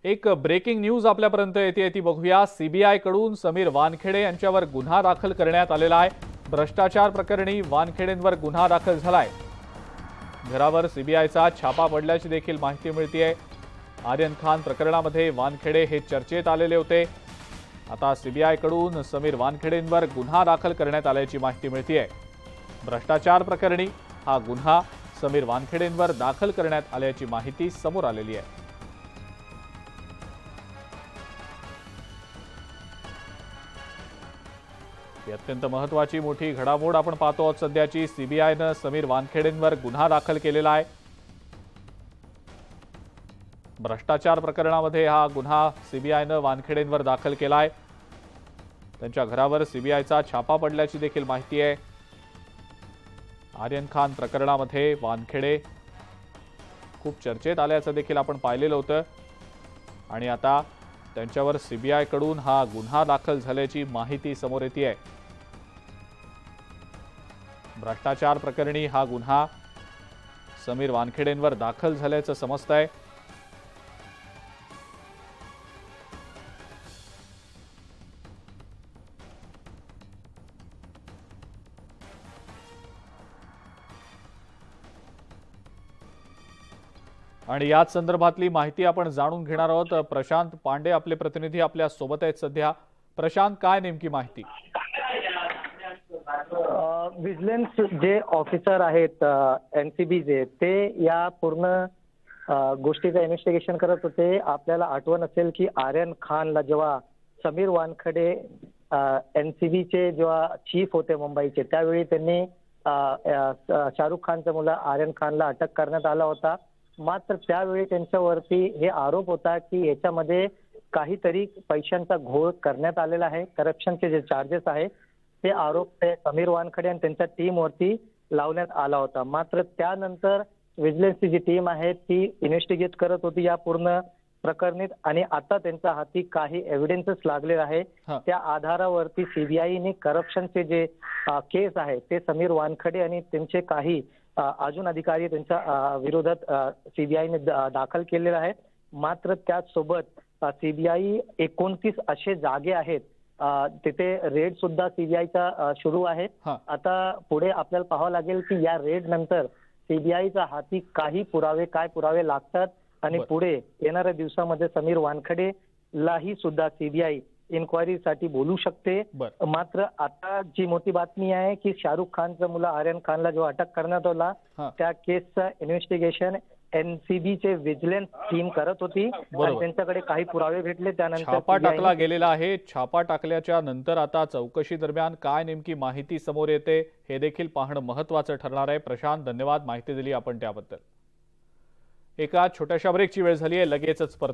एक breaking news आपल्यापर्यंत येते ती बघूया। सीबीआय कडून समीर वानखेडे यांच्यावर गुन्हा दाखल करण्यात आलेला आहे। भ्रष्टाचार प्रकरणी वानखेडेंवर गुन्हा दाखल झालाय। घरावर सीबीआयचा छापा पडल्याची देखील माहिती मिळतेय। आर्यन खान प्रकरणामध्ये वानखेडे हे चर्चेत आलेले होते। आता सीबीआय कडून समीर वानखेडेंवर गुन्हा दाखल करण्यात आल्याची माहिती मिळतेय। भ्रष्टाचार प्रकरणी हा गुन्हा समीर वानखेडेंवर दाखल करण्यात आल्याची माहिती समोर आलेली आहे। ही अत्यंत महत्त्वाची मोठी घडामोड आपण पाहतो आहोत सध्याची। सीबीआयने समीर वानखेडेंवर गुन्हा दाखल केलेला आहे। भ्रष्टाचार प्रकरणामध्ये हा गुन्हा सीबीआयने वानखेडेंवर दाखल केलाय। त्यांच्या घरावर सीबीआयचा छापा पडल्याची देखील माहिती आहे। आर्यन खान प्रकरणामध्ये वानखेडे खूप चर्चेत आल्याचं देखील आपण पाहिलेलं होतं आणि आता त्यांच्यावर सीबीआय कडून हा गुन्हा दाखल झाल्याची माहिती समोर येते आहे। भ्रष्टाचार प्रकरणी हा गुन्हा समीर वानखेडेंवर दाखल झाल्याचं समजतंय। आणि याच संदर्भातली माहिती आपण जाणून घेणार आहोत। प्रशांत पांडे आपले प्रतिनिधी आपल्या सोबत आहेत सध्या। प्रशांत, काय नेमकी माहिती? विजिलन्स जे ऑफिसर आहेत एनसीबीचे, ते या पूर्ण गोष्टीचं इन्व्हेस्टिगेशन करत होते। आपल्याला आठवण असेल की आर्यन खानला जेव्हा समीर वानखेडे एनसीबीचे जेव्हा चीफ होते मुंबईचे, त्यावेळी त्यांनी शाहरुख खानचा मुलगा आर्यन खानला अटक करण्यात आला होता। मात्र त्यावेळी त्यांच्यावरती हे आरोप होता की याच्यामध्ये काहीतरी पैशांचा घोळ करण्यात आलेला आहे। करप्शनचे जे चार्जेस आहेत ते आरोप ते समीर वानखेडे आणि त्यांच्या टीमवरती लावण्यात आला होता। मात्र त्यानंतर विजिलन्सची जी टीम आहे ती इन्व्हेस्टिगेट करत होती या पूर्ण प्रकरणीत आणि आता त्यांच्या हाती काही एव्हिडन्सेस लागले आहे। त्या आधारावरती सीबीआयने करप्शनचे जे केस आहे ते समीर वानखेडे आणि त्यांचे काही अजून अधिकारी त्यांच्या विरोधात सीबीआयने दाखल केलेले आहेत। मात्र त्याचसोबत सीबीआय 29 असे जागे आहेत तिथे रेड सुद्धा सीबीआयचा सुरू आहे। आता पुढे आपल्याला पाहावं लागेल की या रेड नंतर सीबीआयच्या हाती काही पुरावे काय पुरावे लागतात आणि पुढे येणाऱ्या दिवसामध्ये समीर वानखेडेलाही सुद्धा सीबीआय इन्क्वायरीसाठी बोलू शकते। मात्र आता जी मोठी बातमी आहे की शाहरुख खानचा मुलगा आर्यन खानला जो अटक करण्यात आला त्या केसचं इन्व्हेस्टिगेशन एनसीबीचे विजिलन्स टीम करत होती आणि त्यांच्याकडे काही पुरावे भेटले। त्यानंतर छापा टाकला गेलेला आहे। छापा टाकल्याच्या नंतर आता चौकशी दरम्यान काय नेमकी माहिती समोर येते हे देखील पाहणं महत्त्वाचं ठरणार आहे। प्रशांत, धन्यवाद माहिती दिली आपण त्याबद्दल। एका छोट्याशा ब्रेकची वेळ झाली आहे, लगेचच परत